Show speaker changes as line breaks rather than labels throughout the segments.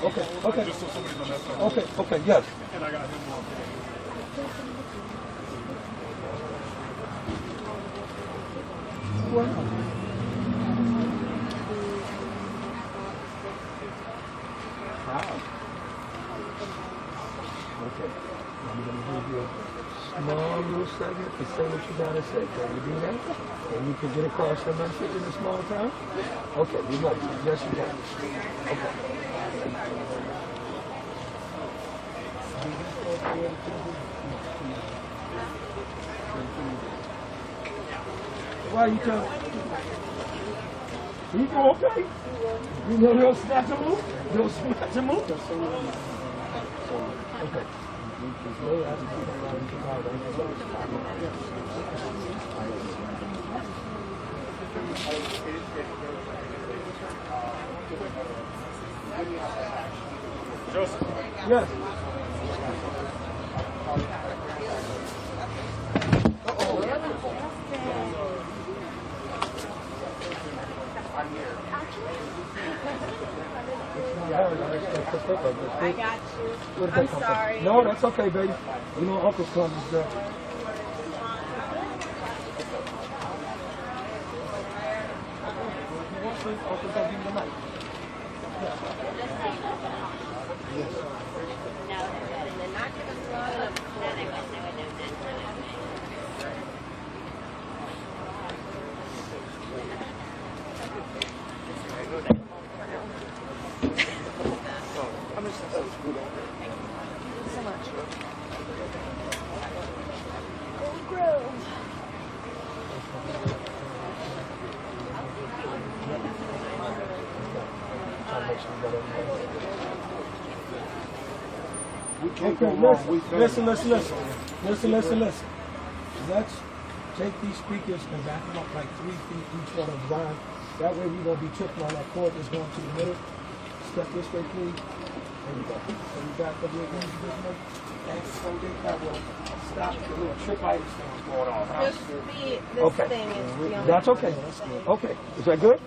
Okay, okay.
Just so somebody don't mess up.
Okay, okay, yes.
And I got him on.
Okay. I'm going to give you a small little segment to say what you got to say. Can you do that? And you can get across the message in a small time? Okay, you got it. Yes, you can. Okay. Why you tell? You go okay? You know they'll snatch a move? They'll snatch a move? Okay.
Joseph.
Yes.
I got you. I'm sorry.
No, that's okay, baby. You know Uncle's coming, sir. Uncle's gonna give you the mic. Yes. Okay, listen. Let's take these speakers and back them up like 3 feet each one of Zion. That way we're going to be tripping on that cord that's going to the middle. Step this way, please. There you go. So we got the little things this way. Thanks, so that will stop the little trip items going on. Huh?
Just this thing is the only.
That's okay. Okay. Is that good?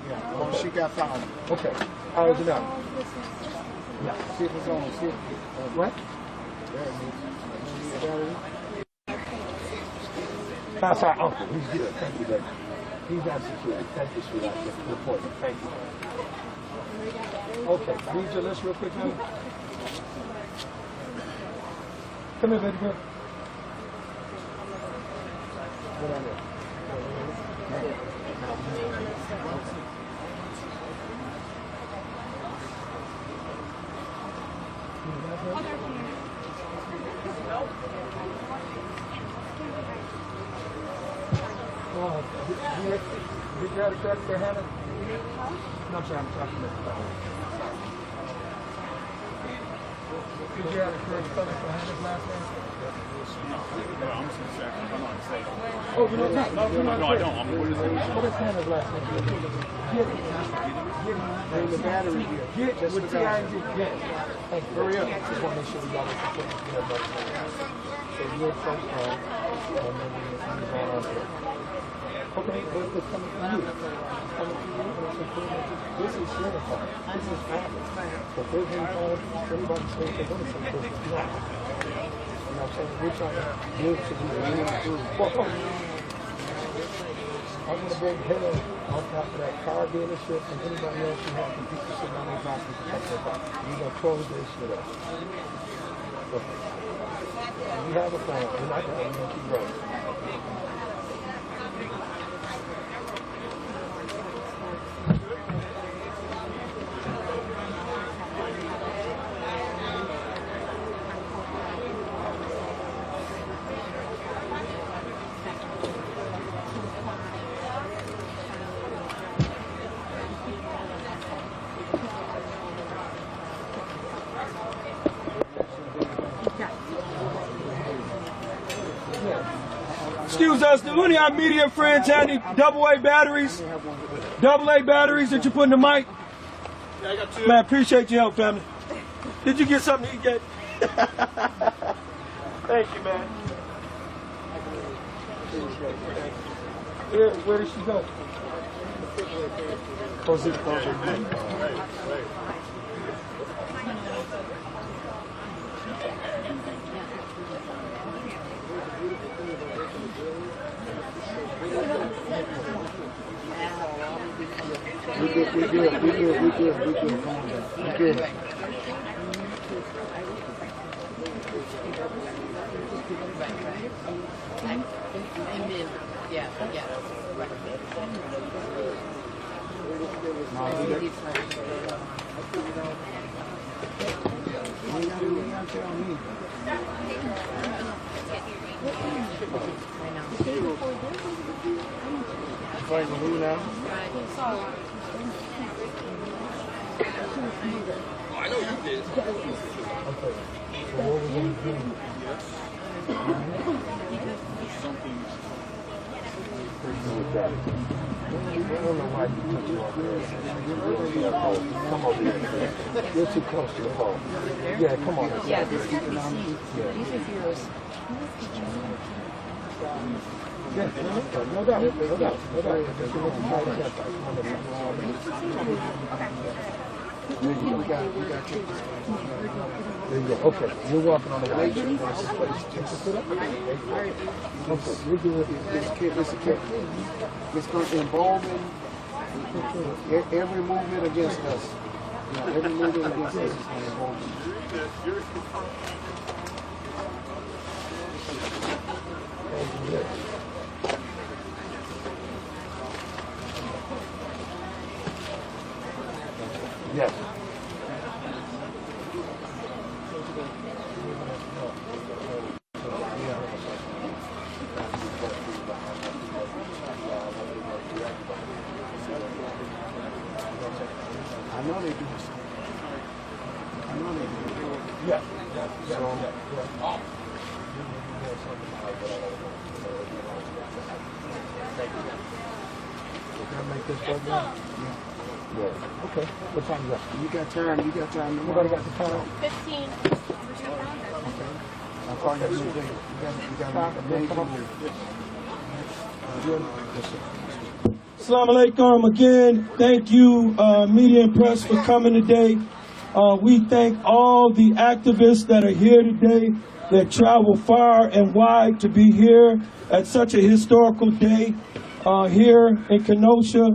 Yeah. Oh, she got found.
Okay. How is it now?
Yeah. See if it's on. See if
What?
there it is.
That's our uncle. He's good. Thank you, baby. He's got security. Thank you, sweetheart. For reporting. Thank you. Okay. Read your list real quick, honey. Come here, baby girl. Get on there. Did you have a credit for Hannah? No, sir, I'm talking about. Did you have a credit for Hannah's last name?
No, I'm just going to say, I'm not saying.
Oh, you don't know?
No, I don't.
What is Hannah's last name? Get the battery here. Get with T-I-N-G. Get. Thank you. Hurry up. Just want to make sure we got it. So you're first call, and then we're going on here. Okay, but it's coming from you. It's coming from you, and it's important. This is uniform. This is family. So if there's any phone, everybody says they're going to say this is not. You know what I'm saying? We're trying to live to be a real food. I'm going to bring Helen on top of that car dealership and anybody else who has the people sitting on their box to protect their box. We're going to close this shit up. Okay. We have a plan. We're not going to keep rolling. Excuse us, do any of our media friends have any AA batteries? AA batteries that you put in the mic?
Yeah, I got 2.
Man, appreciate your help, family. Did you get something to eat yet? Thank you, man. Where did she go? Close it.
good. We good. We good. We good. Come on down. We good.
Yeah, yeah.
Playing the who now?
Okay. So what we're going to do? I don't know why you put you up there. Come over here. You're too close to the phone. Yeah, come on.
Yeah, this is NBC. These are yours.
Yeah, no doubt. No doubt. No doubt. Just give us a call.
We got you.
There you go. Okay, you're walking on the right. Okay, you're doing
This kid. It's going to embolden every movement against us. You know, every movement against us is going to embolden.
Yes.
I know they do. I know they do.
Yeah. Can I make this button? Yeah. Okay. What time is that?
You got time. You got time.
Nobody got the time?
15.
I'll call you today. You got a major move. Yes, sir.
Assalamu alaikum again. Thank you, media and press, for coming today. We thank all the activists that are here today that travel far and wide to be here at such a historical day here in Kenosha.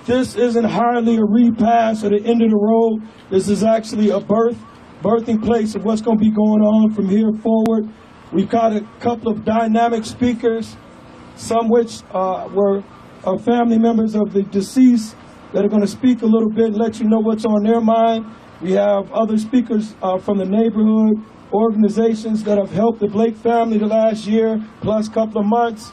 This isn't hardly a repass or the end of the road. This is actually a birthing place of what's going to be going on from here forward. We've got a couple of dynamic speakers, some which were family members of the deceased that are going to speak a little bit and let you know what's on their mind. We have other speakers from the neighborhood organizations that have helped the Blake family the last year, plus a couple of months.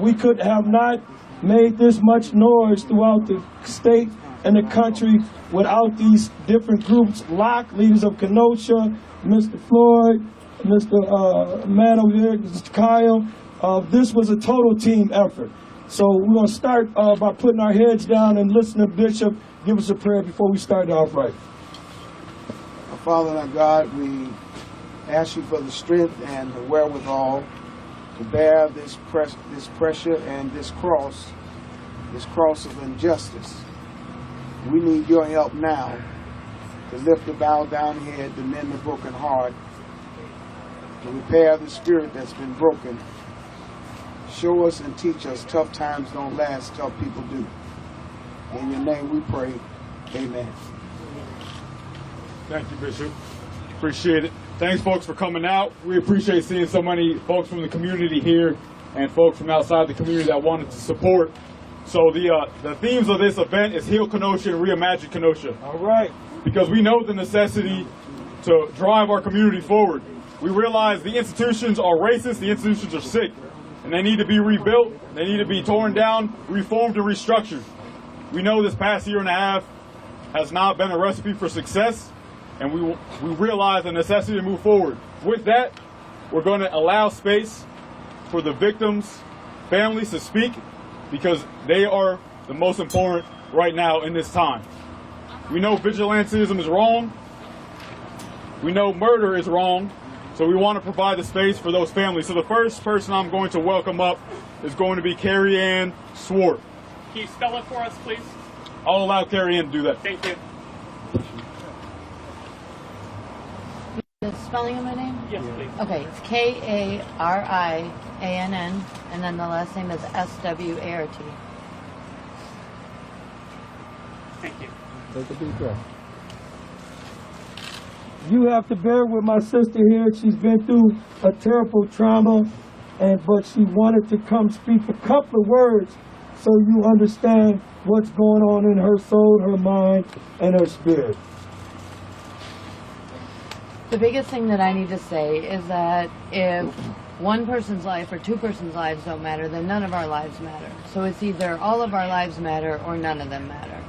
We could have not made this much noise throughout the state and the country without these different groups, LOC, Leaders of Kenosha, Mr. Floyd, Mr. Man over here, Mr. Kyle. This was a total team effort. So we're going to start by putting our heads down and listen to Bishop give us a prayer before we start off right.
Our Father and our God, we ask you for the strength and the wherewithal to bear this pressure and this cross of injustice. We need your help now to lift the bowed down head, to mend the broken heart, to repair the spirit that's been broken. Show us and teach us. Tough times don't last, tough people do. In your name we pray. Amen.
Thank you, Bishop. Appreciate it. Thanks, folks, for coming out. We appreciate seeing so many folks from the community here and folks from outside the community that wanted to support. So the themes of this event is Heal Kenosha and Reimagine Kenosha.
All right.
Because we know the necessity to drive our community forward. We realize the institutions are racist, the institutions are sick, and they need to be rebuilt, they need to be torn down, reformed, and restructured. We know this past year and a half has not been a recipe for success, and we realize the necessity to move forward. With that, we're going to allow space for the victims' families to speak, because they are the most important right now in this time. We know vigilantism is wrong. We know murder is wrong. So we want to provide the space for those families. So the first person I'm going to welcome up is going to be Carrie Ann Swart.
Can you spell it for us, please?
I'll allow Carrie Ann to do that.
Thank you.
The spelling of my name?
Yes, please.
Okay, it's K-A-R-I-A-N-N, and then the last name is S-W-A-R-T.
Thank you. And then the last name is S-W-A-R-T. Thank you. And then the last name is S-W-A-R-T. And then the last name is S-W-A-R-T. And then the last name is S-W-A-R-T. And then the last name is S-W-A-R-T. Thank you.
Take a deep breath.
You have to bear with my sister here. She's been through a terrible trauma, but she wanted to come speak a couple of words so you understand what's going on in her soul, her mind, and her spirit.
The biggest thing that I need to say is that if one person's life or two persons' lives don't matter, then none of our lives matter. So it's either all of our lives matter or none of them matter.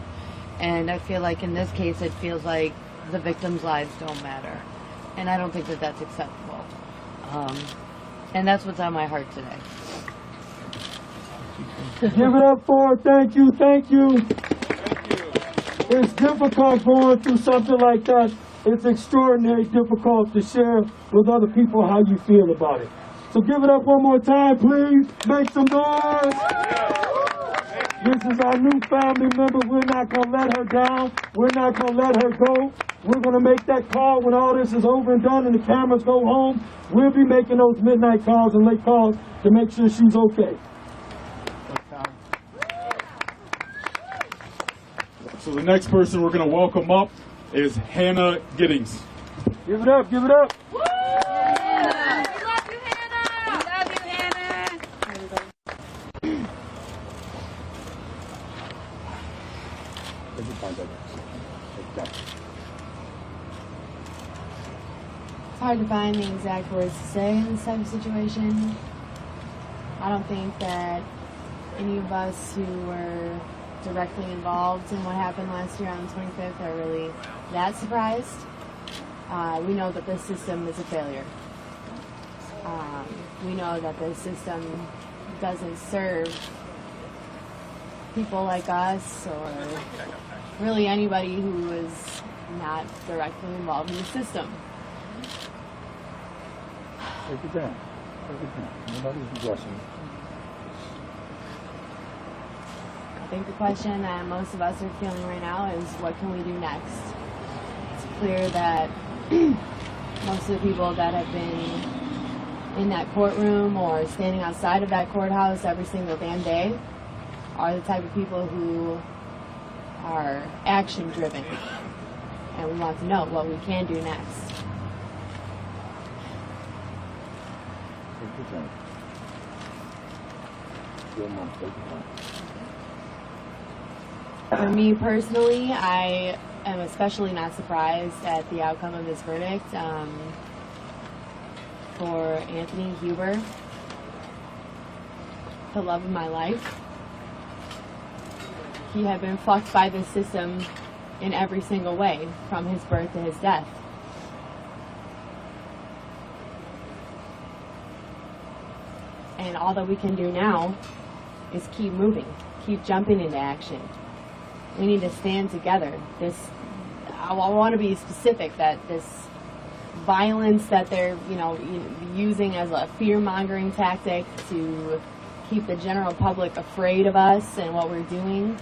And I feel like in this case, it feels like the victims' lives don't matter. And I don't think that that's acceptable. And that's what's on my heart today.
Give it up for her. Thank you, thank you. It's difficult going through something like that. It's extraordinarily difficult to share with other people how you feel about it. So give it up one more time, please. Make some noise. This is our new family member. We're not going to let her down. We're not going to let her go. We're going to make that call when all this is over and done and the cameras go home. We'll be making those midnight calls and late calls to make sure she's okay.
So the next person we're going to welcome up is Hannah Giddings.
Give it up, give it up.
We love you, Hannah. We love you, Hannah.
It's hard to find the exact words to say in this type of situation. I don't think that any of us who were directly involved in what happened last year on the 25th are really that surprised. We know that the system is a failure. We know that the system doesn't serve people like us or really anybody who is not directly involved in the system.
Take it down. Take it down. Nobody's rushing.
I think the question that most of us are feeling right now is, what can we do next? It's clear that most of the people that have been in that courtroom or standing outside of that courthouse every single damn day are the type of people who are action driven. And we want to know what we can do next.
Take your time. Your mom, take your time.
For me personally, I am especially not surprised at the outcome of this verdict. For Anthony Huber, the love of my life, he had been fucked by the system in every single way, from his birth to his death. And all that we can do now is keep moving, keep jumping into action. We need to stand together. I want to be specific that this violence that they're, using as a fear-mongering tactic to keep the general public afraid of us and what we're doing,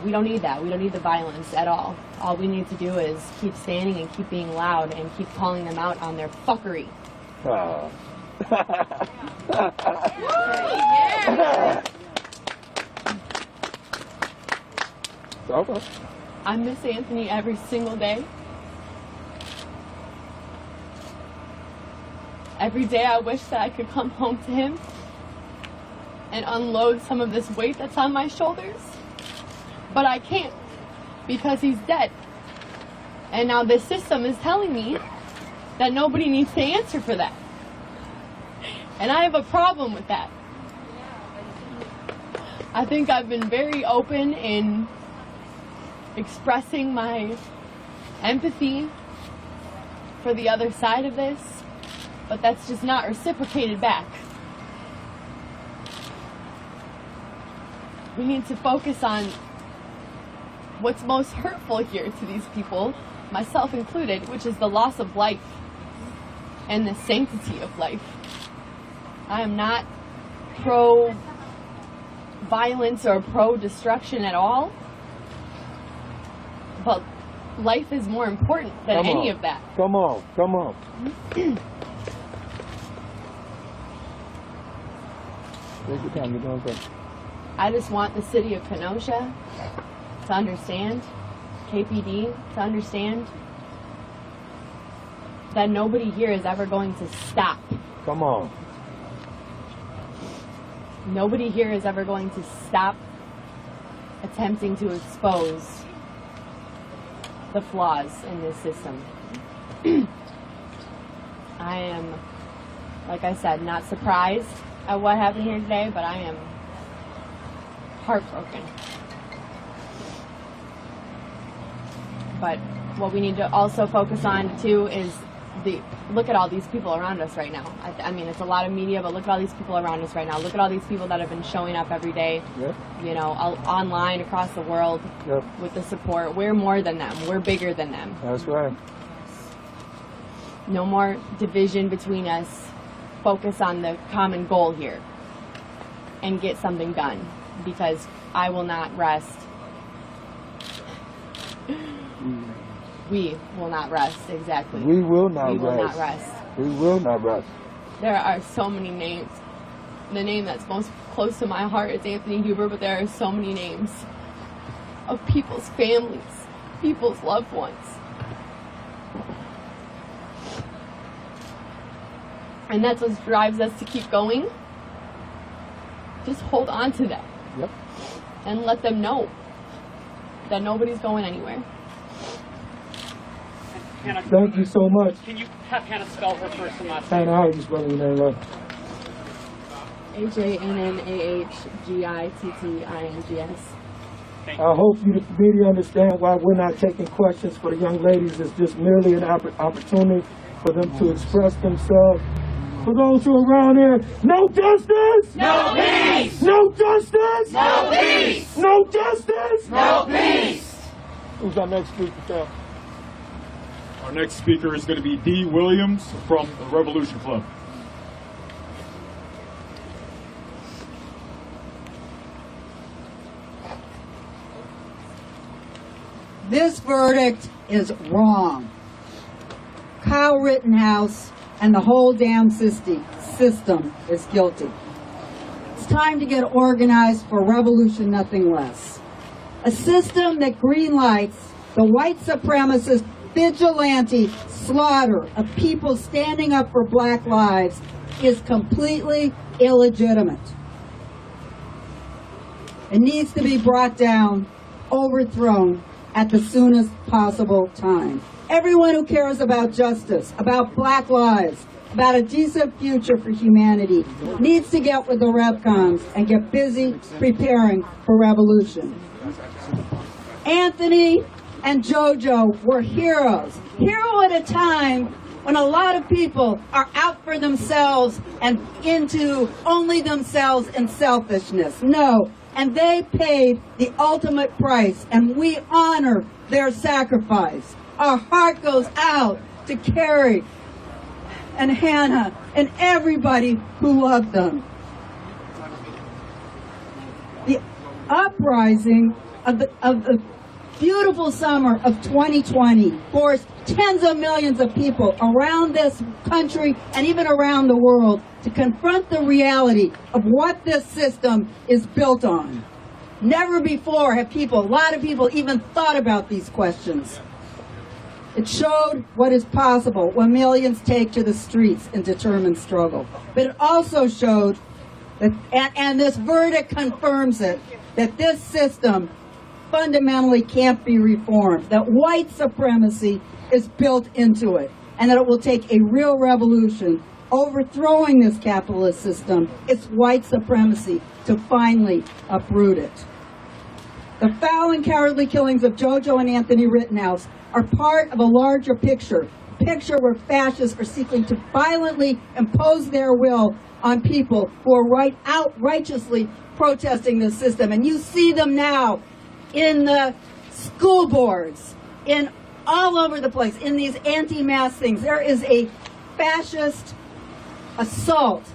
we don't need that. We don't need the violence at all. All we need to do is keep standing and keep being loud and keep calling them out on their fuckery.
Okay.
I miss Anthony every single day. Every day I wish that I could come home to him and unload some of this weight that's on my shoulders. But I can't, because he's dead. And now this system is telling me that nobody needs to answer for that. And I have a problem with that. I think I've been very open in expressing my empathy for the other side of this, but that's just not reciprocated back. We need to focus on what's most hurtful here to these people, myself included, which is the loss of life and the sanctity of life. I am not pro-violence or pro-destruction at all, but life is more important than any of that.
Come on, come on. Take your time, you're doing good.
I just want the city of Kenosha to understand, KPD to understand that nobody here is ever going to stop.
Come on.
Nobody here is ever going to stop attempting to expose the flaws in this system. I am, like I said, not surprised at what happened here today, but I am heartbroken. But what we need to also focus on too is look at all these people around us right now. I mean, it's a lot of media, but look at all these people around us right now. Look at all these people that have been showing up every day,
Yep.
you know, online across the world
Yep.
with the support. We're more than them. We're bigger than them.
That's right.
No more division between us. Focus on the common goal here and get something done, because I will not rest. We will not rest, exactly.
We will not
We will
rest.
not rest.
We will not rest.
There are so many names. The name that's most close to my heart is Anthony Huber, but there are so many names of people's families, people's loved ones. And that's what drives us to keep going. Just hold on to them
Yep.
and let them know that nobody's going anywhere.
Hannah,
Thank you so much.
can you have Hannah spell her first and last
Hannah,
name?
how are you spelling your name right?
HANNAHGITTINGS.
I hope you, the media, understand why we're not taking questions for the young ladies. It's just merely an opportunity for them to express themselves. For those who are around here, no justice!
No peace!
No justice!
No peace!
No justice!
No peace!
Who's our next speaker, Cal?
Our next speaker is going to be Dee Williams from the Revolution Club.
This verdict is wrong. Kyle Rittenhouse and the whole damn system is guilty. It's time to get organized for revolution, nothing less. A system that greenlights the white supremacist vigilante slaughter of people standing up for black lives is completely illegitimate. It needs to be brought down, overthrown at the soonest possible time. Everyone who cares about justice, about black lives, about a decent future for humanity needs to get with the Revcons and get busy preparing for revolution. Anthony and JoJo were heroes. Hero at a time when a lot of people are out for themselves and into only themselves and selfishness. No. And they paid the ultimate price, and we honor their sacrifice. Our heart goes out to Carrie and Hannah and everybody who loved them. The uprising of the beautiful summer of 2020 forced tens of millions of people around this country and even around the world to confront the reality of what this system is built on. Never before have a lot of people even thought about these questions. It showed what is possible when millions take to the streets in determined struggle. But it also showed that, and this verdict confirms it, that this system fundamentally can't be reformed, that white supremacy is built into it, and that it will take a real revolution overthrowing this capitalist system, its white supremacy, to finally uproot it. The foul and cowardly killings of JoJo and Anthony Rittenhouse are part of a larger picture where fascists are seeking to violently impose their will on people who are righteously protesting the system. And you see them now in the school boards, in all over the place, in these anti-mask things. There is a fascist assault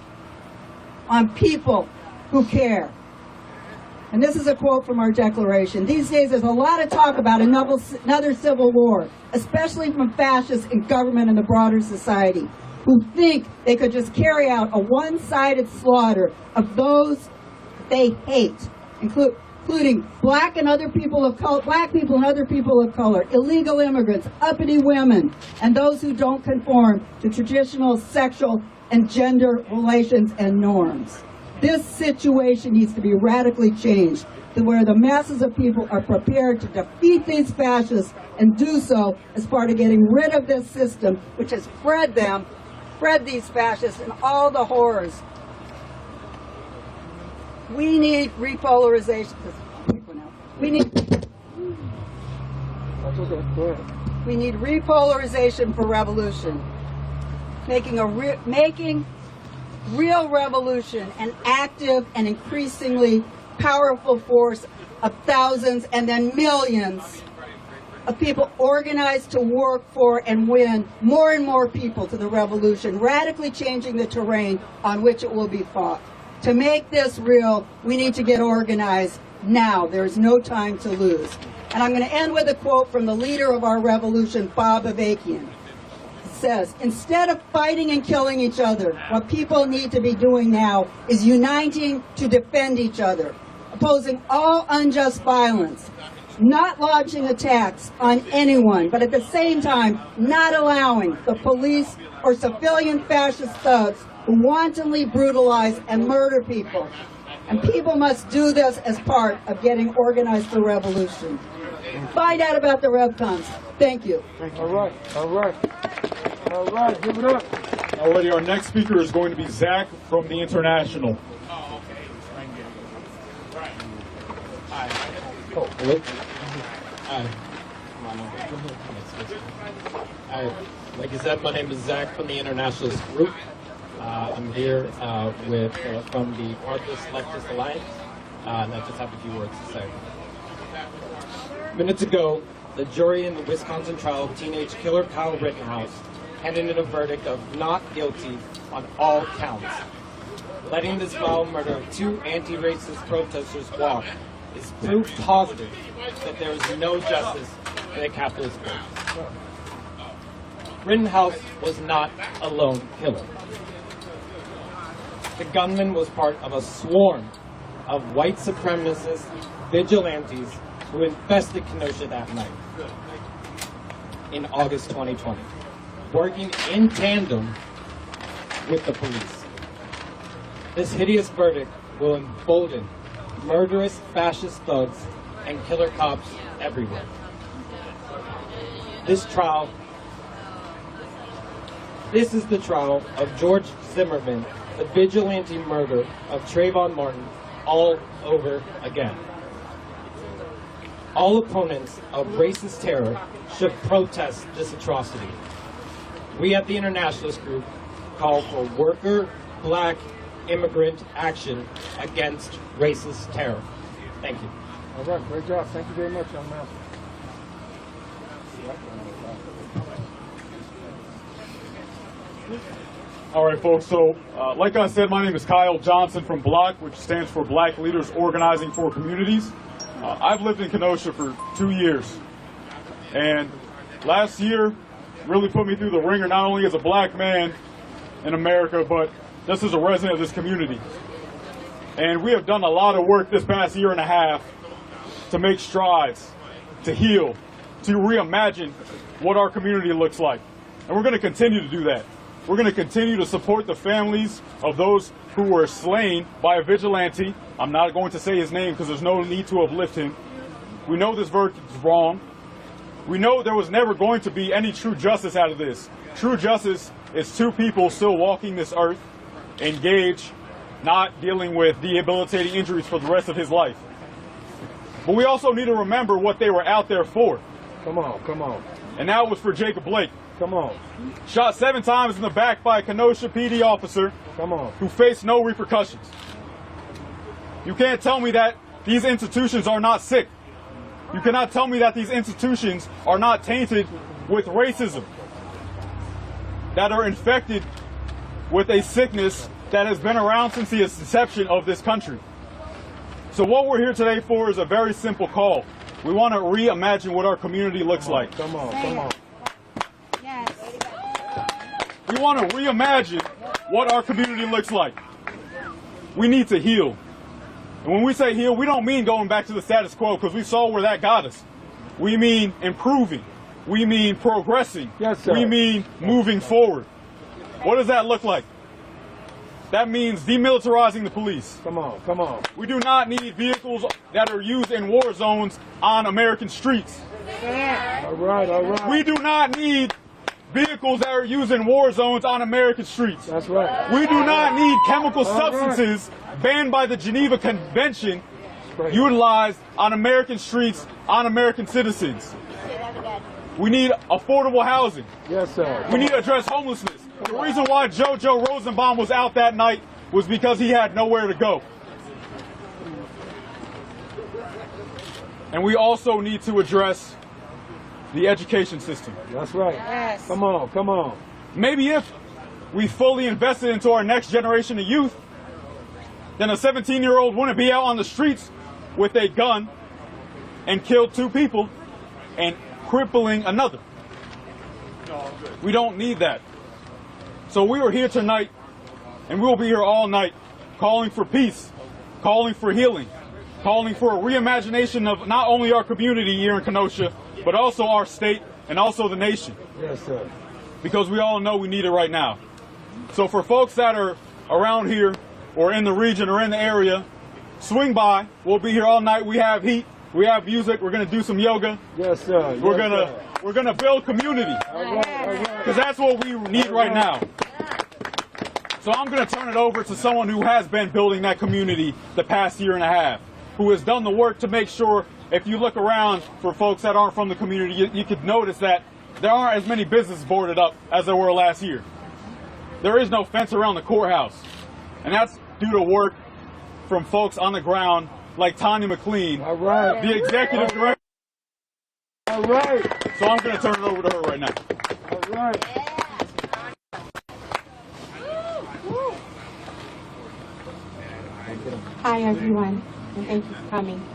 on people who care. And this is a quote from our declaration. These days there's a lot of talk about another civil war, especially from fascists in government and the broader society, who think they could just carry out a one-sided slaughter of those they hate, including including black and other people of color, black people and other people of color, illegal immigrants, uppity women, and those who don't conform to traditional sexual and gender relations and norms. This situation needs to be radically changed to where the masses of people are prepared to defeat these fascists and do so as part of getting rid of this system which has bred these fascists and all the horrors. We need repolarization. We need repolarization for revolution. Making real revolution an active and increasingly powerful force of thousands and then millions of people organized to work for and win more and more people to the revolution, radically changing the terrain on which it will be fought. To make this real, we need to get organized now. There is no time to lose. And I'm going to end with a quote from the leader of our revolution, Bob Avakian. It says, "Instead of fighting and killing each other, what people need to be doing now is uniting to defend each other, opposing all unjust violence, not launching attacks on anyone, but at the same time not allowing the police or civilian fascist thugs who wantonly brutalize and murder people. And people must do this as part of getting organized for revolution." Find out about the RevCons. Thank you.
All right, give it up.
Already, our next speaker is going to be Zach from the International.
Hello? Hi. Like I said, my name is Zach from the Internationalist Group. I'm here from the Marxist Leftist Alliance, and I just have a few words to say. Minutes ago, the jury in the Wisconsin trial of teenage killer Kyle Rittenhouse handed in a verdict of not guilty on all counts. Letting this foul murder of two anti-racist protesters walk is proof positive that there is no justice in a capitalist state. Rittenhouse was not a lone killer. The gunman was part of a swarm of white supremacist vigilantes who infested Kenosha that night in August 2020, working in tandem with the police. This hideous verdict will embolden murderous fascist thugs and killer cops everywhere. This is the trial of George Zimmerman, the vigilante murder of Trayvon Martin, all over again. All opponents of racist terror should protest this atrocity. We at the Internationalist Group call for worker, black, immigrant action against racist terror. Thank you.
All right, great job. Thank you very much, young man.
All right, folks, so like I said, my name is Kyle Johnson from BLOC, which stands for Black Leaders Organizing for Communities. I've lived in Kenosha for 2 years, and last year really put me through the ringer, not only as a black man in America, but just as a resident of this community. And we have done a lot of work this past year and a half to make strides, to heal, to reimagine what our community looks like. And we're going to continue to do that. We're going to continue to support the families of those who were slain by a vigilante. I'm not going to say his name because there's no need to uplift him. We know this verdict is wrong. We know there was never going to be any true justice out of this. True justice is two people still walking this earth, engaged, not dealing with debilitating injuries for the rest of his life. But we also need to remember what they were out there for.
Come on.
And that was for Jacob Blake.
Come on.
Shot 7 times in the back by a Kenosha PD officer.
Come on.
Who faced no repercussions. You can't tell me that these institutions are not sick. You cannot tell me that these institutions are not tainted with racism, that are infected with a sickness that has been around since the inception of this country. So what we're here today for is a very simple call. We want to reimagine what our community looks like.
Come on.
Yes.
We want to reimagine what our community looks like. We need to heal. And when we say heal, we don't mean going back to the status quo, because we saw where that got us. We mean improving. We mean progressing.
Yes, sir.
We mean moving forward. What does that look like? That means demilitarizing the police.
Come on, come on.
We do not need vehicles that are used in war zones on American streets.
All right, all right.
We do not need vehicles that are used in war zones on American streets.
That's right.
We do not need chemical
All right.
substances banned by the Geneva Convention
Right.
utilized on American streets on American citizens. We need affordable housing.
Yes, sir.
We need to address homelessness. The reason why JoJo Rosenbaum was out that night was because he had nowhere to go. And we also need to address the education system.
That's right.
Yes.
Come on, come on.
Maybe if we fully invested into our next generation of youth, then a 17-year-old wouldn't be out on the streets with a gun and kill 2 people and crippling another. We don't need that. So we are here tonight, and we will be here all night, calling for peace, calling for healing, calling for a reimagination of not only our community here in Kenosha, but also our state and also the nation.
Yes, sir.
Because we all know we need it right now. So for folks that are around here or in the region or in the area, swing by. We'll be here all night. We have heat. We have music. We're going to do some yoga.
Yes, sir.
We're gonna build community,
All right, all right.
because that's what we need right now. So I'm going to turn it over to someone who has been building that community the past year and a half, who has done the work to make sure, if you look around for folks that aren't from the community, you could notice that there aren't as many businesses boarded up as there were last year. There is no fence around the courthouse, and that's due to work from folks on the ground like Tanya McLean,
All right.
the executive director.
All right.
So I'm going to turn it over to her right now.
All right.
Hi, everyone, and thank you for coming.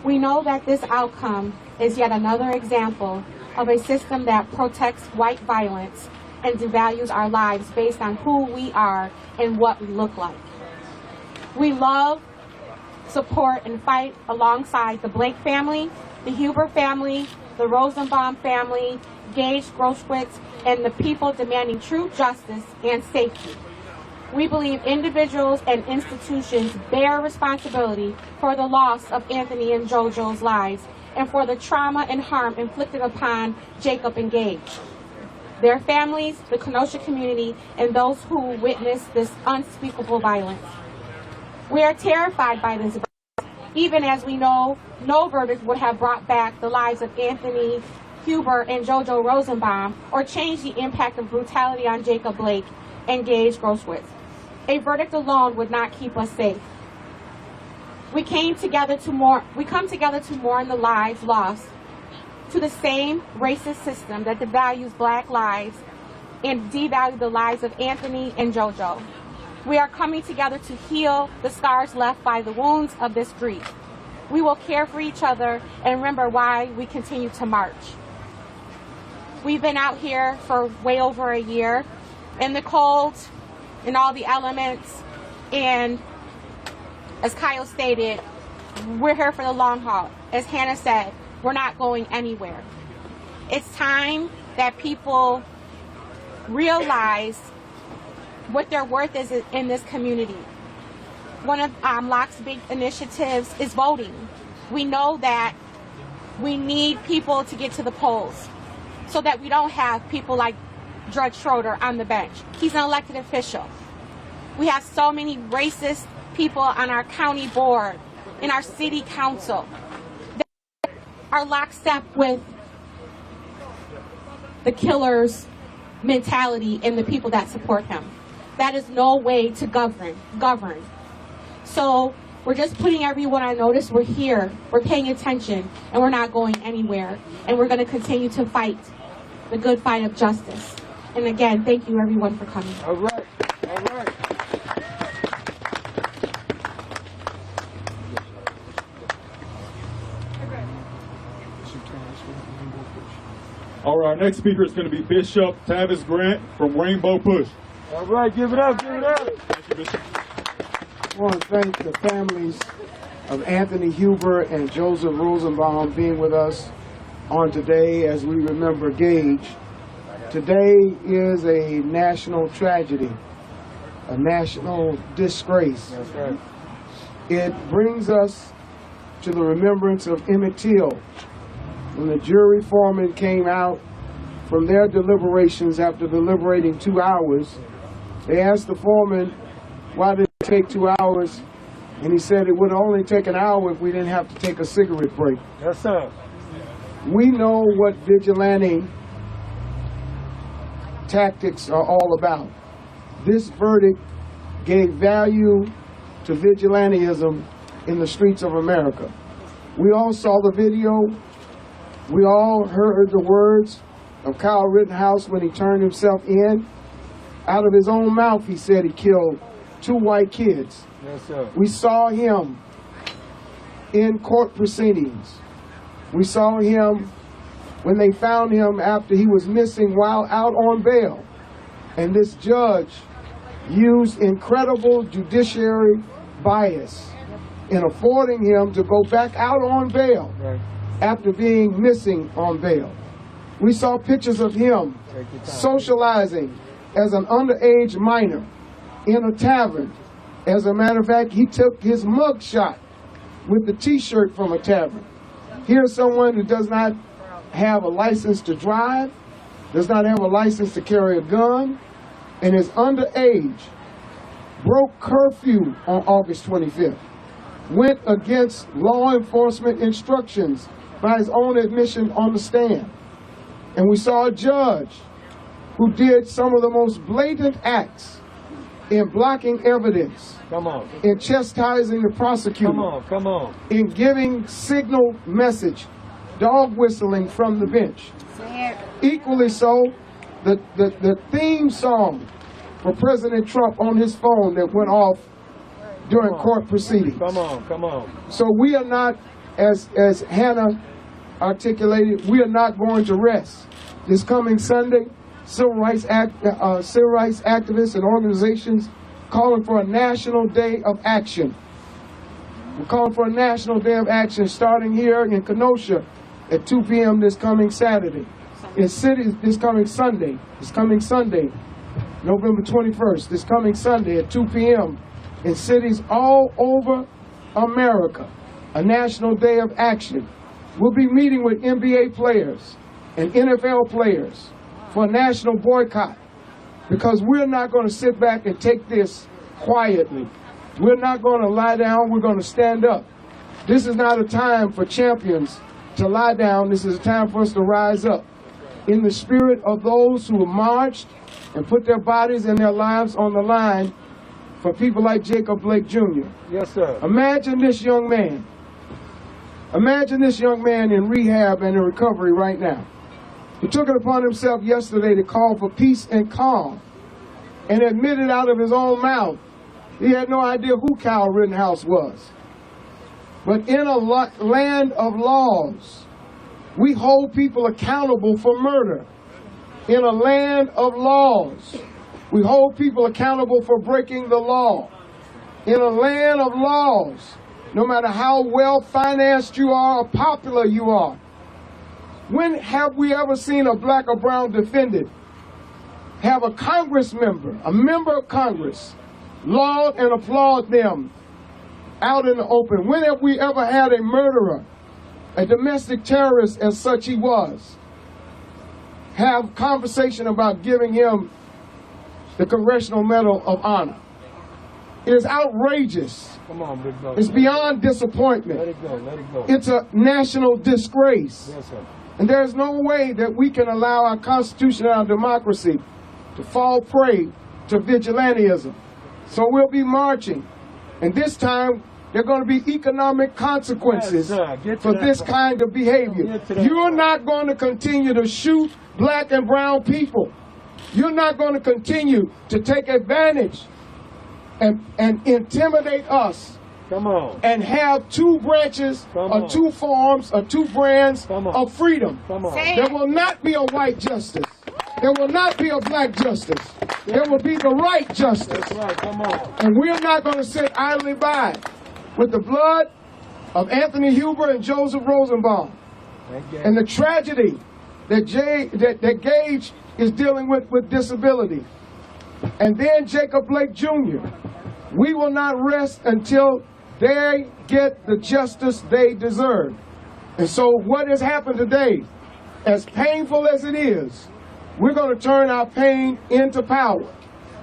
We know that this outcome is yet another example of a system that protects white violence and devalues our lives based on who we are and what we look like. We love, support, and fight alongside the Blake family, the Huber family, the Rosenbaum family, Gage Groschwitz, and the people demanding true justice and safety. We believe individuals and institutions bear responsibility for the loss of Anthony and JoJo's lives and for the trauma and harm inflicted upon Jacob and Gage. Their families, the Kenosha community, and those who witnessed this unspeakable violence. We are terrified by this verdict, even as we know no verdict would have brought back the lives of Anthony Huber and JoJo Rosenbaum or changed the impact of brutality on Jacob Blake and Gage Groschwitz. A verdict alone would not keep us safe. We come together to mourn the lives lost to the same racist system that devalues black lives and devalues the lives of Anthony and JoJo. We are coming together to heal the scars left by the wounds of this grief. We will care for each other and remember why we continue to march. We've been out here for way over a year in the cold, in all the elements, and as Kyle stated, we're here for the long haul. As Hannah said, we're not going anywhere. It's time that people realize what their worth is in this community. One of Locke's big initiatives is voting. We know that we need people to get to the polls so that we don't have people like Judge Schroeder on the bench. He's an elected official. We have so many racist people on our county board, in our city council, that are lockstep with the killer's mentality and the people that support him. That is no way to govern. So we're just putting everyone on notice. We're here, we're paying attention, and we're not going anywhere. And we're going to continue to fight the good fight of justice. And again, thank you everyone for coming.
All right. All right.
All right, our next speaker is going to be Bishop Tavis Grant from Rainbow Push.
All right. Give it up. Give it up.
Thank you, Bishop.
I want to thank the families of Anthony Huber and Joseph Rosenbaum being with us on today as we remember Gage. Today is a national tragedy, a national disgrace.
That's right.
It brings us to the remembrance of Emmett Till. When the jury foreman came out from their deliberations after deliberating 2 hours, they asked the foreman, why did it take 2 hours? And he said it would only take an hour if we didn't have to take a cigarette break.
Yes, sir.
We know what vigilante tactics are all about. This verdict gave value to vigilantism in the streets of America. We all saw the video. We all heard the words of Kyle Rittenhouse when he turned himself in. Out of his own mouth, he said he killed 2 white kids.
Yes, sir.
We saw him in court proceedings. We saw him when they found him after he was missing while out on bail. And this judge used incredible judiciary bias in affording him to go back out on bail
Right.
after being missing on bail. We saw pictures of him
Take your time.
socializing as an underage minor in a tavern. As a matter of fact, he took his mug shot with the t-shirt from a tavern. Here's someone who does not have a license to drive, does not have a license to carry a gun, and is underage, broke curfew on August 25th, went against law enforcement instructions by his own admission on the stand. And we saw a judge who did some of the most blatant acts in blocking evidence,
Come on.
in chastising the prosecutor,
Come on. Come on.
in giving signal message, dog whistling from the bench. Equally so, the theme song for President Trump on his phone that went off during court proceedings.
Come on. Come on.
So we are not, as Hannah articulated, we are not going to rest. This coming Sunday, civil rights activists and organizations calling for a national day of action. We're calling for a national day of action starting here in Kenosha at 2 p.m. this coming Saturday. In cities this coming Sunday, November 21st, this coming Sunday at 2 p.m. in cities all over America, a national day of action. We'll be meeting with NBA players and NFL players for a national boycott because we're not going to sit back and take this quietly. We're not going to lie down. We're going to stand up. This is not a time for champions to lie down. This is a time for us to rise up in the spirit of those who have marched and put their bodies and their lives on the line for people like Jacob Blake Jr.
Yes, sir.
Imagine this young man. Imagine this young man in rehab and in recovery right now. He took it upon himself yesterday to call for peace and calm and admitted out of his own mouth he had no idea who Kyle Rittenhouse was. But in a land of laws, we hold people accountable for murder. In a land of laws, we hold people accountable for breaking the law. In a land of laws, no matter how well financed you are or popular you are, when have we ever seen a black or brown defendant have a Congress member, a member of Congress, laud and applaud them out in the open? When have we ever had a murderer, a domestic terrorist as such he was, have conversation about giving him the Congressional Medal of Honor? It is outrageous.
Come on, big brother.
It's beyond disappointment.
Let it go. Let it go.
It's a national disgrace.
Yes, sir.
And there's no way that we can allow our Constitution and our democracy to fall prey to vigilantism. So we'll be marching. And this time, there are going to be economic consequences
Yes, sir. Get to
for
that
this
part.
kind of behavior.
Get to that
You're
part.
not going to continue to shoot black and brown people. You're not going to continue to take advantage and intimidate us
Come on.
and have two branches
Come
or
on.
two forms or two brands
Come on.
of freedom.
Come on.
Say
There will not be a white justice. There will not be a black justice. It will be the right justice.
That's right. Come on.
And we're not going to sit idly by with the blood of Anthony Huber and Joseph Rosenbaum and the tragedy that Gage is dealing with disability. And then Jacob Blake Jr. We will not rest until they get the justice they deserve. And so what has happened today, as painful as it is, we're going to turn our pain into power.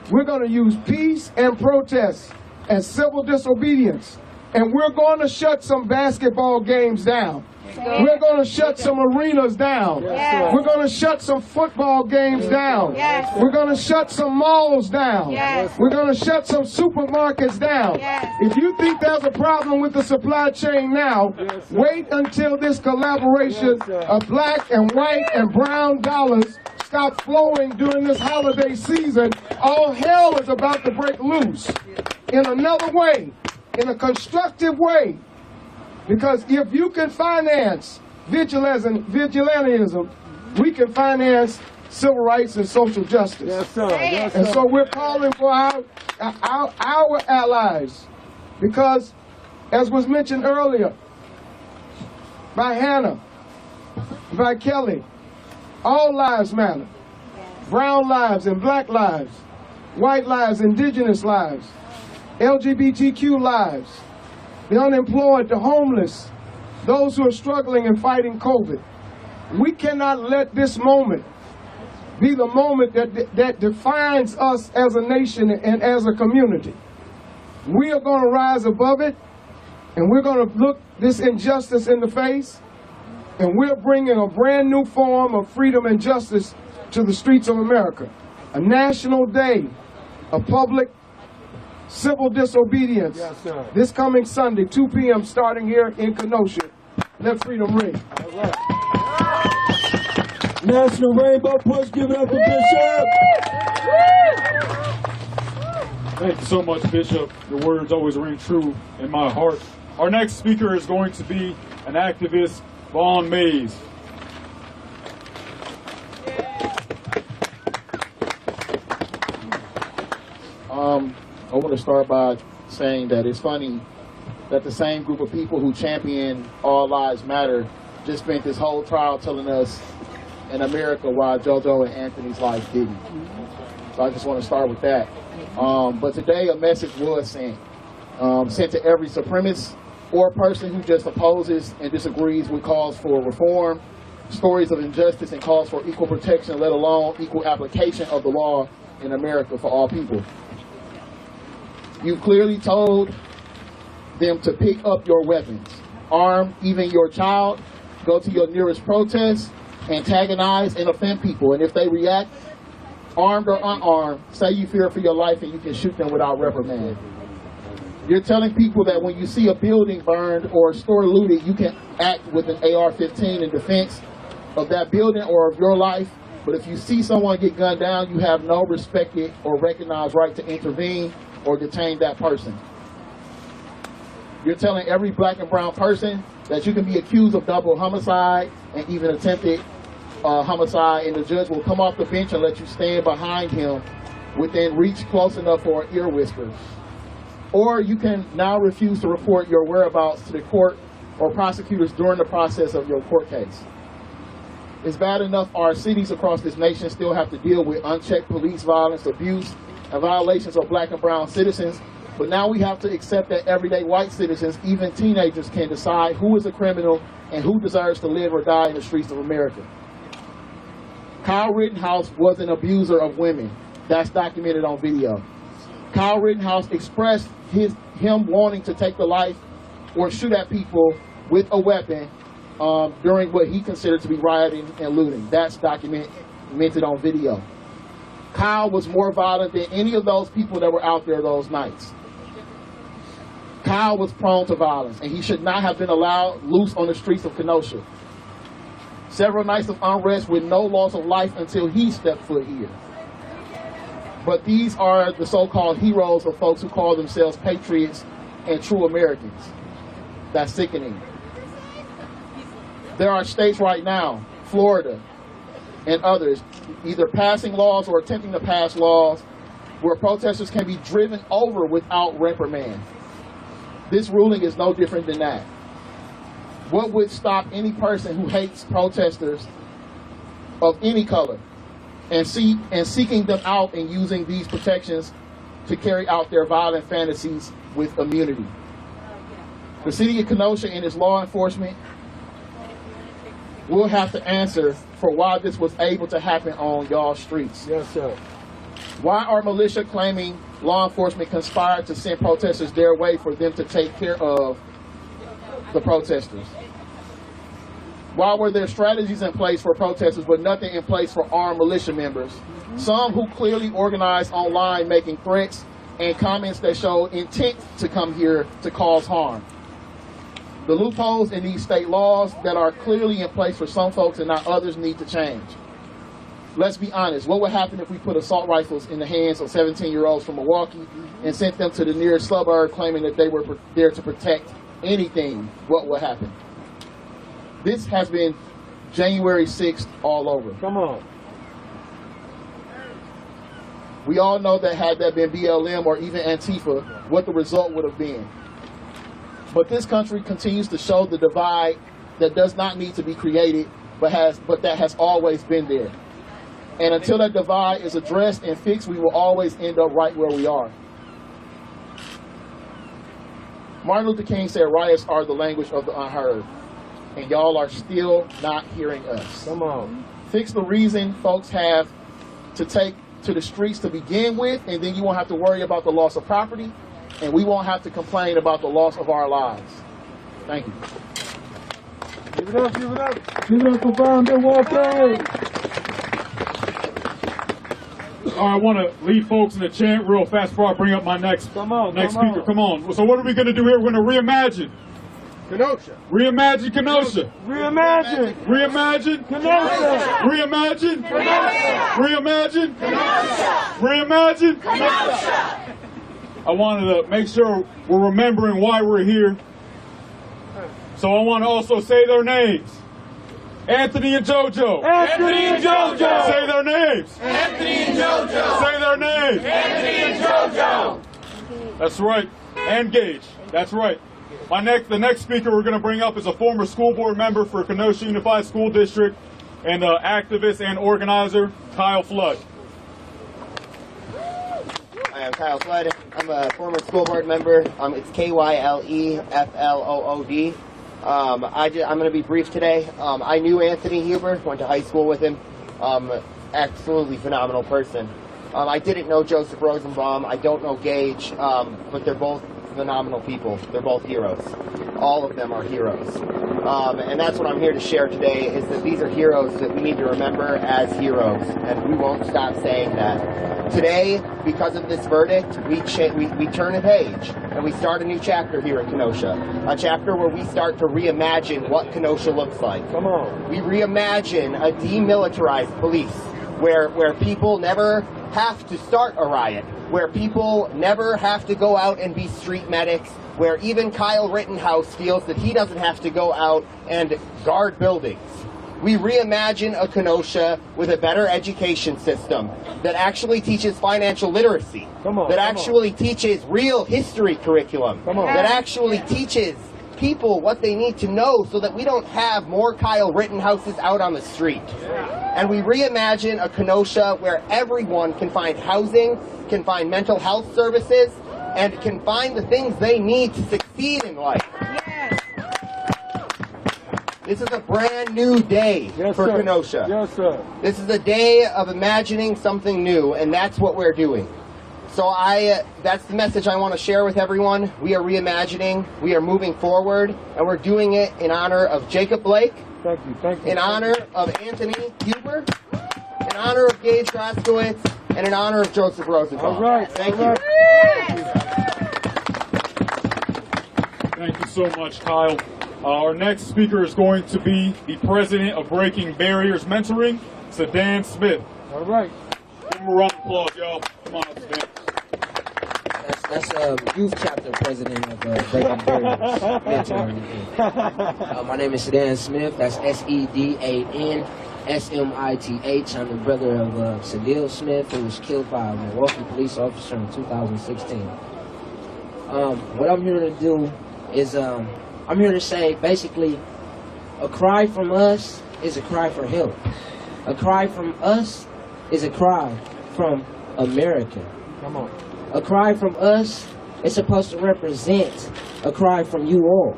We're going to use peace and protest and civil disobedience. And we're going to shut some basketball games down. We're going to shut some arenas down.
Yes.
We're going to shut some football games down.
Yes.
We're going to shut some malls down.
Yes.
We're going to shut some supermarkets down.
Yes.
If you think there's a problem with the supply chain now, wait until this collaboration of black and white and brown dollars stop flowing during this holiday season. All hell is about to break loose in another way, in a constructive way. Because if you can finance vigilantism, we can finance civil rights and social justice.
Yes, sir. Yes,
And
sir.
so we're calling for our allies, because, as was mentioned earlier by Hannah, by Kelly, all lives matter. Brown lives and black lives, white lives, indigenous lives, LGBTQ lives, the unemployed, the homeless, those who are struggling and fighting COVID. We cannot let this moment be the moment that defines us as a nation and as a community. We are going to rise above it, and we're going to look this injustice in the face, and we're bringing a brand new form of freedom and justice to the streets of America. A national day of public civil disobedience.
Yes, sir.
This coming Sunday, 2 p.m. starting here in Kenosha. Let freedom ring.
All right.
National Rainbow Push, give it up for Bishop.
Thank you so much, Bishop. Your words always ring true in my heart. Our next speaker is going to be an activist, Vaughn Mays.
I want to start by saying that it's funny that the same group of people who champion All Lives Matter just spent this whole trial telling us in America why JoJo and Anthony's life didn't. So I just want to start with that. But today a message was sent to every supremacist or person who just opposes and disagrees with calls for reform, stories of injustice, and calls for equal protection, let alone equal application of the law in America for all people. You clearly told them to pick up your weapons, arm even your child, go to your nearest protest, antagonize and offend people. And if they react, armed or unarmed, say you fear for your life and you can shoot them without reprimand. You're telling people that when you see a building burned or a store looted, you can act with an AR-15 in defense of that building or of your life. But if you see someone get gunned down, you have no respected or recognized right to intervene or detain that person. You're telling every black and brown person that you can be accused of double homicide and even attempted homicide, and the judge will come off the bench and let you stand behind him within reach close enough for an ear whisper. Or you can now refuse to report your whereabouts to the court or prosecutors during the process of your court case. It's bad enough our cities across this nation still have to deal with unchecked police violence, abuse, and violations of black and brown citizens, but now we have to accept that everyday white citizens, even teenagers, can decide who is a criminal and who deserves to live or die in the streets of America. Kyle Rittenhouse was an abuser of women. That's documented on video. Kyle Rittenhouse expressed him wanting to take the life or shoot at people with a weapon during what he considered to be rioting and looting. That's documented on video. Kyle was more violent than any of those people that were out there those nights. Kyle was prone to violence, and he should not have been allowed loose on the streets of Kenosha. Several nights of unrest with no loss of life until he stepped foot here. But these are the so-called heroes of folks who call themselves patriots and true Americans. That's sickening. There are states right now, Florida, and others, either passing laws or attempting to pass laws where protesters can be driven over without reprimand. This ruling is no different than that. What would stop any person who hates protesters of any color and seeking them out and using these protections to carry out their violent fantasies with immunity? The city of Kenosha and its law enforcement will have to answer for why this was able to happen on y'all streets.
Yes, sir.
Why are militia claiming law enforcement conspired to send protesters their way for them to take care of the protesters? Why were there strategies in place for protesters but nothing in place for armed militia members? Some who clearly organized online making threats and comments that show intent to come here to cause harm. The loopholes in these state laws that are clearly in place for some folks and not others need to change. Let's be honest, what would happen if we put assault rifles in the hands of 17-year-olds from Milwaukee and sent them to the nearest suburb claiming that they were there to protect anything? What would happen? This has been January 6th all over.
Come on.
We all know that had that been BLM or even Antifa, what the result would have been. But this country continues to show the divide that does not need to be created, but that has always been there. And until that divide is addressed and fixed, we will always end up right where we are. Martin Luther King said riots are the language of the unheard. And y'all are still not hearing us.
Come on.
Fix the reason folks have to take to the streets to begin with, and then you won't have to worry about the loss of property, and we won't have to complain about the loss of our lives. Thank you.
Give it up, give it up.
Give it up for Founder Walker.
All right, I want to lead folks in the chant real fast before I bring up my next speaker. Come on. So what are we going to do here? We're going to reimagine
Kenosha.
Reimagine Kenosha.
Reimagine.
Reimagine
Kenosha.
Reimagine
Kenosha.
Reimagine
Kenosha.
Reimagine
Kenosha.
I wanted to make sure we're remembering why we're here. So I want to also say their names. Anthony and JoJo.
Anthony and JoJo.
Say their names.
Anthony and JoJo.
Say their names.
Anthony and JoJo.
That's right. And Gage. That's right. The next speaker we're going to bring up is a former school board member for Kenosha Unified School District and activist and organizer, Kyle Flood.
Hi, I'm Kyle Flood. I'm a former school board member. It's KYLEFLOOD. I'm going to be brief today. I knew Anthony Huber, went to high school with him. Absolutely phenomenal person. I didn't know Joseph Rosenbaum. I don't know Gage, but they're both phenomenal people. They're both heroes. All of them are heroes. And that's what I'm here to share today, is that these are heroes that we need to remember as heroes, and we won't stop saying that. Today, because of this verdict, we turn a page, and we start a new chapter here in Kenosha. A chapter where we start to reimagine what Kenosha looks like.
Come on.
We reimagine a demilitarized police, where people never have to start a riot, where people never have to go out and be street medics, where even Kyle Rittenhouse feels that he doesn't have to go out and guard buildings. We reimagine a Kenosha with a better education system that actually teaches financial literacy, that actually teaches real history curriculum, that actually teaches people what they need to know so that we don't have more Kyle Rittenhouses out on the street. And we reimagine a Kenosha where everyone can find housing, can find mental health services, and can find the things they need to succeed in life. This is a brand new day for Kenosha.
Yes, sir.
This is a day of imagining something new, and that's what we're doing. So that's the message I want to share with everyone. We are reimagining, we are moving forward, and we're doing it in honor of Jacob Blake, in honor of Anthony Huber, in honor of Gage Graskowitz, and in honor of Joseph Rosenbaum.
All right.
Thank you.
Thank you so much, Kyle. Our next speaker is going to be the president of Breaking Barriers Mentoring, Sedan Smith.
All right.
Give him a round of applause, y'all. Come on up, Sedan.
That's youth chapter president of Breaking Barriers Mentoring. My name is Sedan Smith. That's SEDAN. S-M-I-T-H. I'm the brother of Sadil Smith, who was killed by a Milwaukee police officer in 2016. What I'm here to do is, I'm here to say, basically, a cry from us is a cry for help. A cry from us is a cry from America.
Come on.
A cry from us is supposed to represent a cry from you all.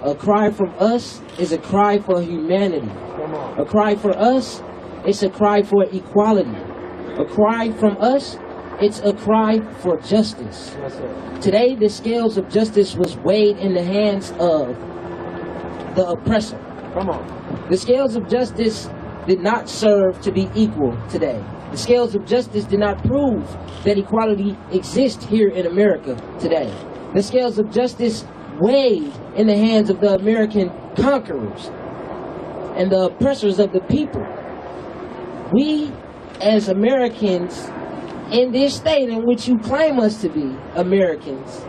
A cry from us is a cry for humanity.
Come on.
A cry for us is a cry for equality. A cry from us, it's a cry for justice.
Yes, sir.
Today, the scales of justice was weighed in the hands of the oppressor.
Come on.
The scales of justice did not serve to be equal today. The scales of justice did not prove that equality exists here in America today. The scales of justice weighed in the hands of the American conquerors and the oppressors of the people. We, as Americans, in this state in which you claim us to be Americans,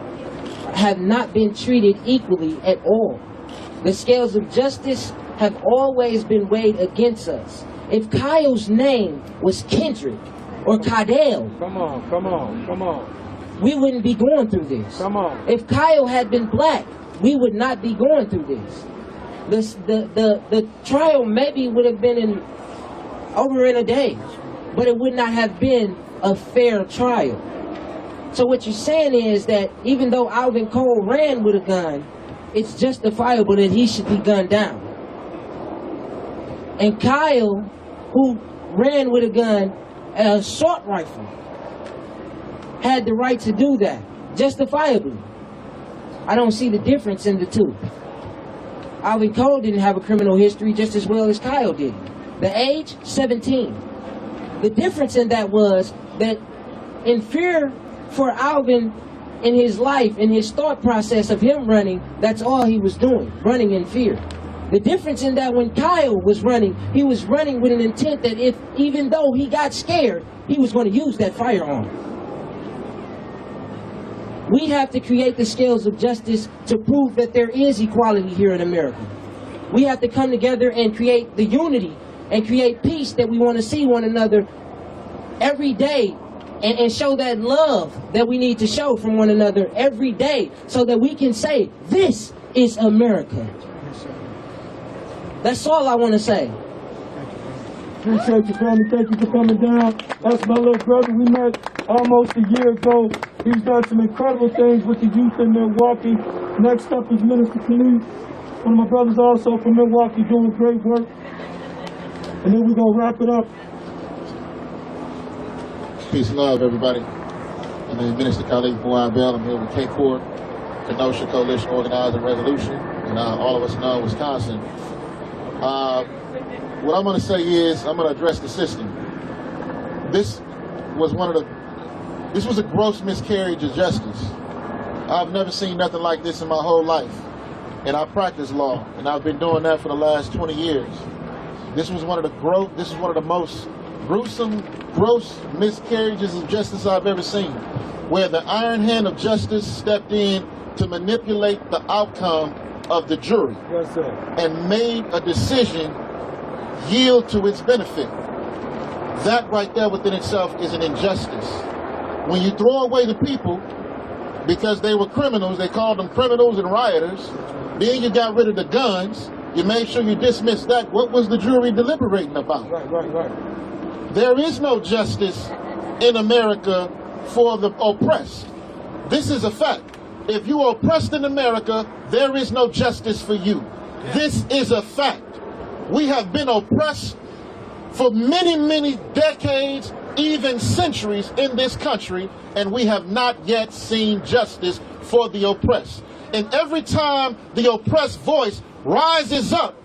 have not been treated equally at all. The scales of justice have always been weighed against us. If Kyle's name was Kendrick or Kydell,
Come on.
we wouldn't be going through this.
Come on.
If Kyle had been black, we would not be going through this. The trial maybe would have been over in a day, but it would not have been a fair trial. So what you're saying is that even though Alvin Cole ran with a gun, it's justifiable that he should be gunned down. And Kyle, who ran with a gun, an assault rifle, had the right to do that, justifiably. I don't see the difference in the two. Alvin Cole didn't have a criminal history just as well as Kyle did. The age, 17. The difference in that was that in fear for Alvin in his life, in his thought process of him running, that's all he was doing, running in fear. The difference in that when Kyle was running, he was running with an intent that if, even though he got scared, he was going to use that firearm. We have to create the scales of justice to prove that there is equality here in America. We have to come together and create the unity and create peace that we want to see one another every day and show that love that we need to show from one another every day so that we can say, this is America. That's all I want to say.
Appreciate you, family. Thank you for coming down. That's my little brother. We met almost a year ago. He's done some incredible things with the youth in Milwaukee. Next up is Minister Khalid, one of my brothers also from Milwaukee, doing great work. And then we're going to wrap it up.
Peace and love, everybody. My name is Minister Khalid Bouan Bell. I'm here with K4, Kenosha Coalition Organizing Resolution, and all of us know Wisconsin. What I'm going to say is I'm going to address the system. This was a gross miscarriage of justice. I've never seen nothing like this in my whole life, and I practice law, and I've been doing that for the last 20 years. This was one of the most gruesome, gross miscarriages of justice I've ever seen, where the iron hand of justice stepped in to manipulate the outcome of the jury.
Yes, sir.
And made a decision yield to its benefit. That right there within itself is an injustice. When you throw away the people because they were criminals, they called them criminals and rioters, then you got rid of the guns, you made sure you dismissed that. What was the jury deliberating about?
Right.
There is no justice in America for the oppressed. This is a fact. If you are oppressed in America, there is no justice for you. This is a fact. We have been oppressed for many, many decades, even centuries in this country, and we have not yet seen justice for the oppressed. And every time the oppressed voice rises up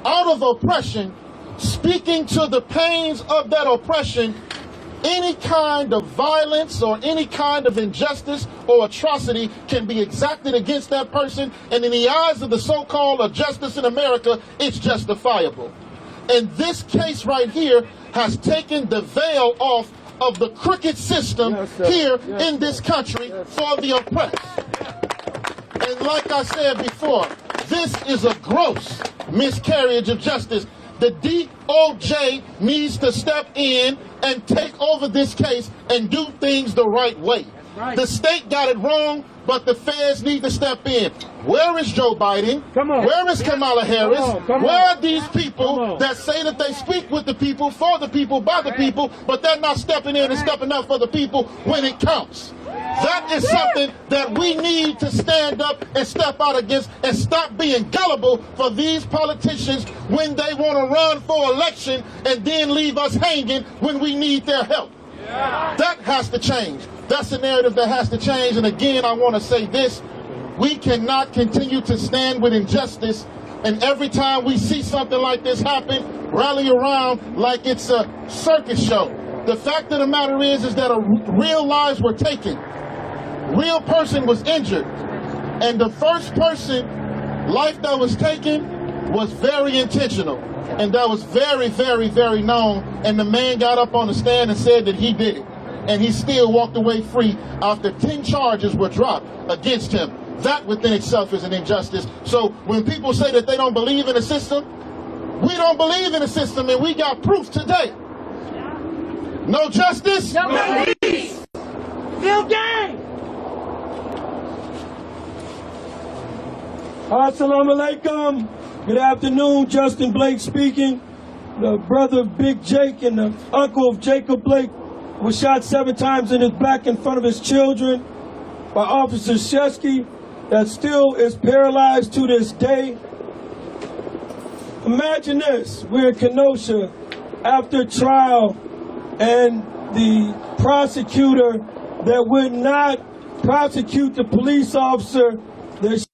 out of oppression, speaking to the pains of that oppression, any kind of violence or any kind of injustice or atrocity can be exacted against that person, and in the eyes of the so-called justice in America, it's justifiable. And this case right here has taken the veil off of the crooked system here in this country for the oppressed. And like I said before, this is a gross miscarriage of justice. the DOJ needs to step in and take over this case and do things the right way. The state got it wrong, but the feds need to step in. Where is Joe Biden? Where is Kamala Harris? Where are these people that say that they speak with the people, for the people, by the people, but they're not stepping in and stepping up for the people when it counts? That is something that we need to stand up and step out against and stop being gullible for these politicians when they want to run for election and then leave us hanging when we need their help. That has to change. That's the narrative that has to change. And again, I want to say this. We cannot continue to stand with injustice, and every time we see something like this happen, rally around like it's a circus show. The fact of the matter is that real lives were taken. Real person was injured. And the first person life that was taken was very intentional. And that was very, very, very known. And the man got up on the stand and said that he did it. And he still walked away free after 10 charges were dropped against him. That within itself is an injustice. So when people say that they don't believe in the system, we don't believe in the system, and we got proof today. No justice, no peace.
Still gang. Assalamu alaikum. Good afternoon. Justin Blake speaking. The brother of Big Jake and the uncle of Jacob Blake was shot 7 times in his back in front of his children by Officer Shesky, that still is paralyzed to this day. Imagine this, we're in Kenosha after trial, and the prosecutor that would not prosecute the police officer that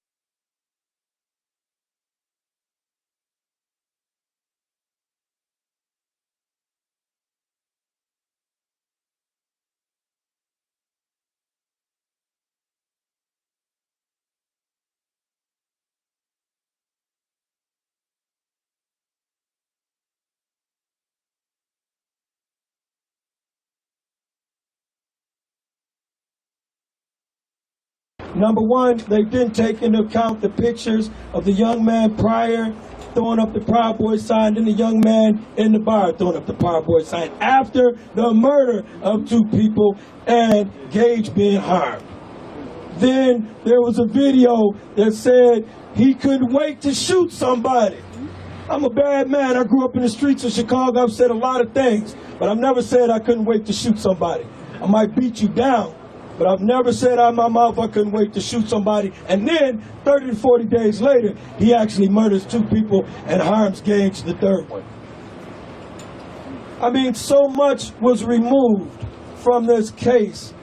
Number one, they didn't take into account the pictures of the young man prior throwing up the Proud Boys sign, and the young man in the bar throwing up the Proud Boys sign after the murder of 2 people and Gage being harmed. Then there was a video that said he couldn't wait to shoot somebody. I'm a bad man. I grew up in the streets of Chicago. I've said a lot of things, but I've never said I couldn't wait to shoot somebody. I might beat you down, but I've never said out of my mouth I couldn't wait to shoot somebody. And then 30 to 40 days later, he actually murders 2 people and harms Gage, the 3rd one. I mean, so much was removed from this case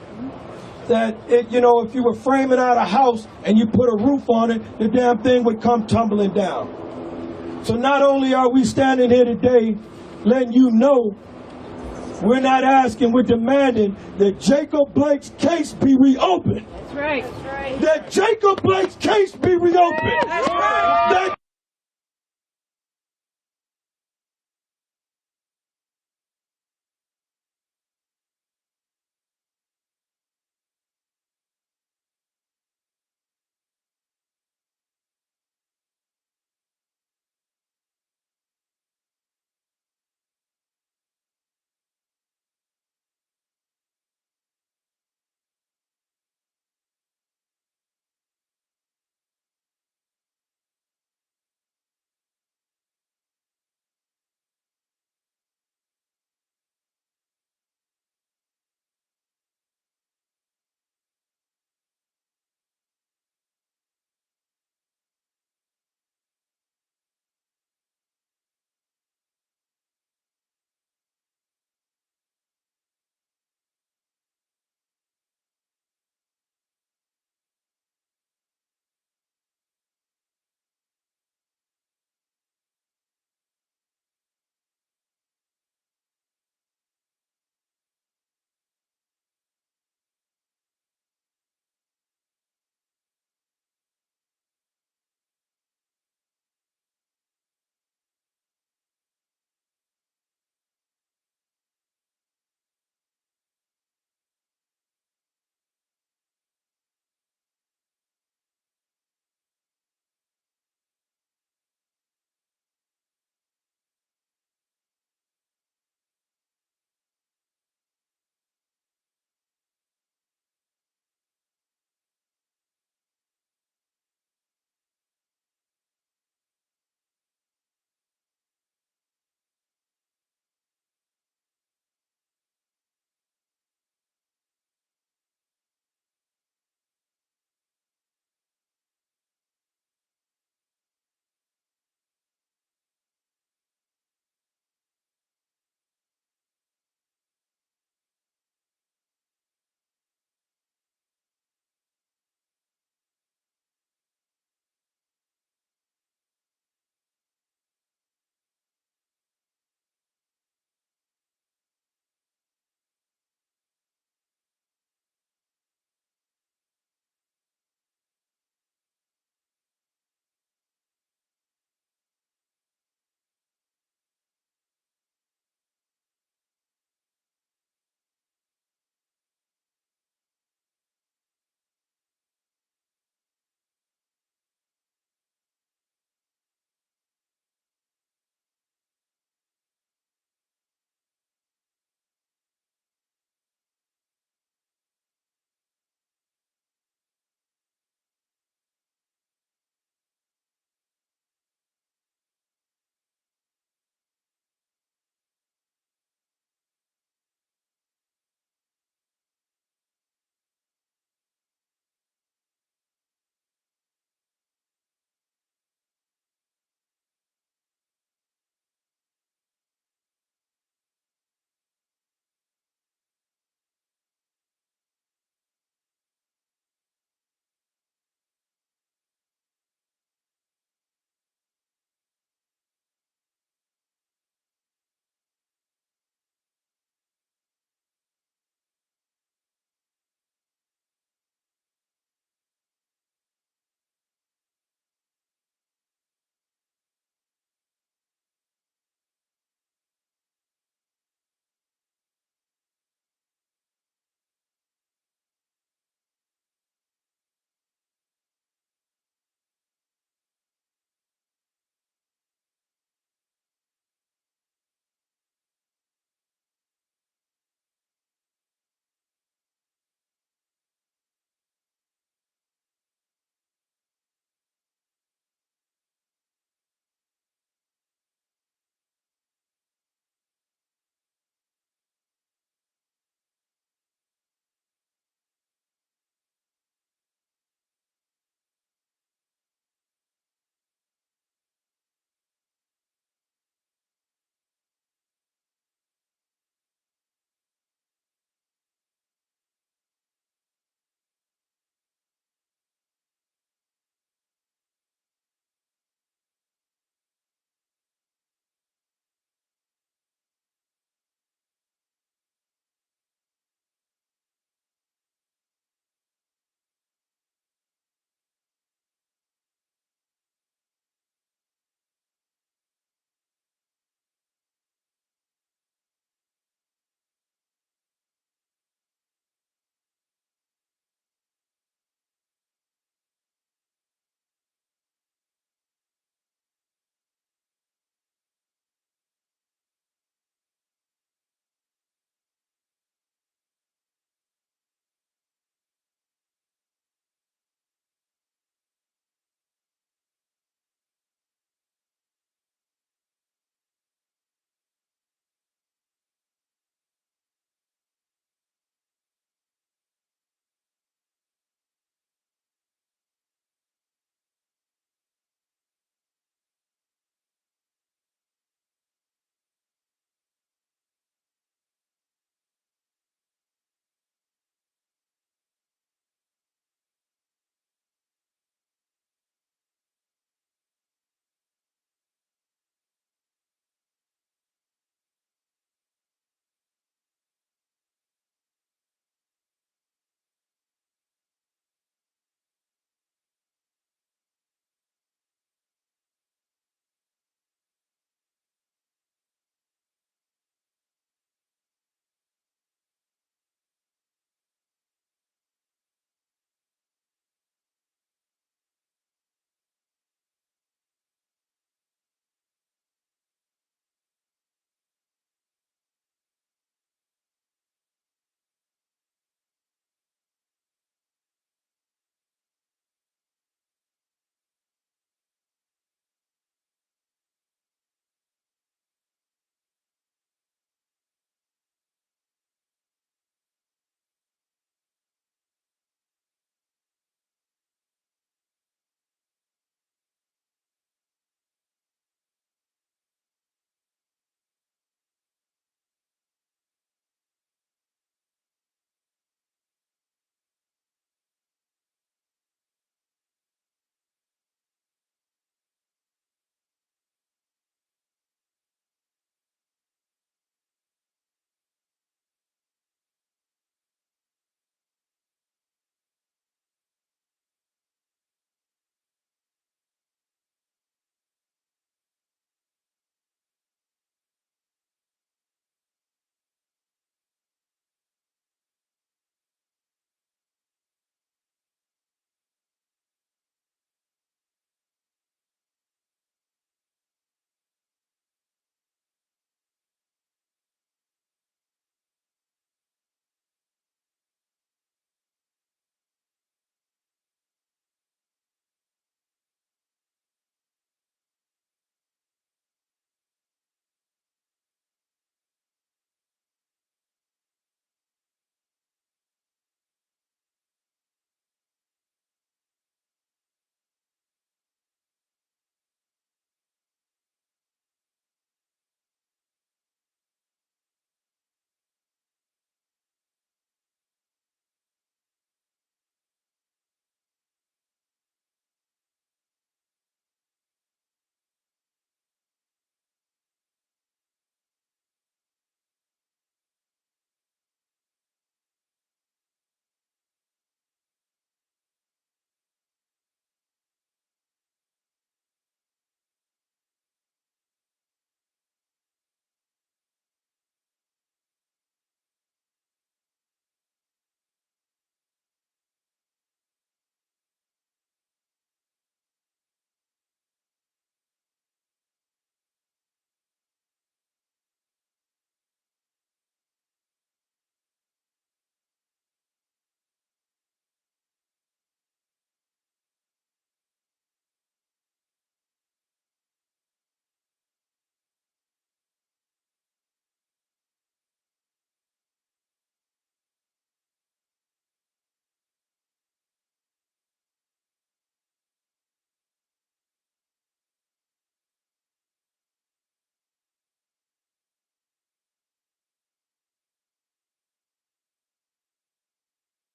that, if you were framing out a house and you put a roof on it, the damn thing would come tumbling down. So not only are we standing here today letting you know, we're not asking, we're demanding that Jacob Blake's case be reopened.
That's right. That's right.
That Jacob Blake's case be reopened. That's right. That